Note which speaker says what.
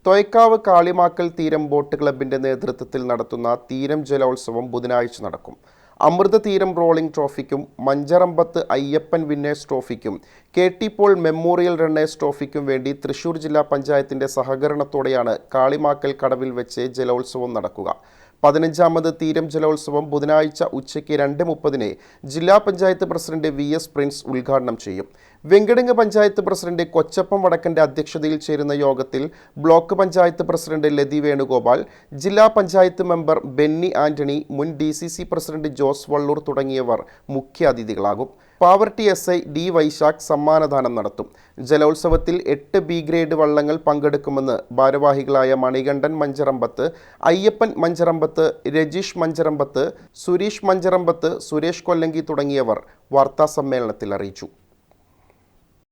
Speaker 1: തൊയ്ക്കാവ് കാളിമാക്കൽ തീരം ബോട്ട് ക്ലബിന്റെ നേതൃത്വത്തിൽ നടത്തുന്ന തീരം ജലോത്സവം ബുധനാഴ്ച നടക്കും. അമൃത തീരം റോളിംഗ് ട്രോഫിക്കും മഞ്ചറമ്പത്ത് അയ്യപ്പൻ വിന്നേഴ്സ് ട്രോഫിക്കും കെ.ടി. പോൾ മെമ്മോറിയൽ റണ്ണേഴ്സ് ട്രോഫിക്കും വേണ്ടി തൃശൂർ ജില്ലാ പഞ്ചായത്തിന്റെ സഹകരണത്തോടെയാണ് കാളിമാക്കൽ കടവിൽ വെച്ച് ജലോത്സവം നടക്കുക. 15ാമത് തീരം ജലോത്സവം ബുധനാഴ്ച ഉച്ചയ്ക്ക് 2:30 ജില്ലാ പഞ്ചായത്ത് പ്രസിഡന്റ് വി.എസ്. പ്രിൻസ് ഉദ്ഘാടനം ചെയ്യും. വെങ്കടങ്ങ് പഞ്ചായത്ത് പ്രസിഡന്റ് കൊച്ചപ്പം വടക്കന്റെ അധ്യക്ഷതയിൽ ചേരുന്ന യോഗത്തിൽ ബ്ലോക്ക് പഞ്ചായത്ത് പ്രസിഡന്റ് ലതി വേണുഗോപാൽ, ജില്ലാ പഞ്ചായത്ത് മെമ്പർ ബെന്നി ആന്റണി, മുൻ DCC പ്രസിഡന്റ് ജോസ് വള്ളൂർ തുടങ്ങിയവർ മുഖ്യാതിഥികളാകും. Pavaratty SI D. വൈശാഖ് സമ്മാനദാനം നടത്തും. ജലോത്സവത്തിൽ 8 B ഗ്രേഡ് വള്ളങ്ങൾ പങ്കെടുക്കുമെന്ന് ഭാരവാഹികളായ മണികണ്ഠൻ മഞ്ചറമ്പത്ത്, അയ്യപ്പൻ മഞ്ചറമ്പത്ത്, രജീഷ് മഞ്ചറമ്പത്ത്, സുരേഷ് മഞ്ചറമ്പത്ത്, സുരേഷ് കൊല്ലങ്കി തുടങ്ങിയവർ വാർത്താസമ്മേളനത്തിൽ അറിയിച്ചു.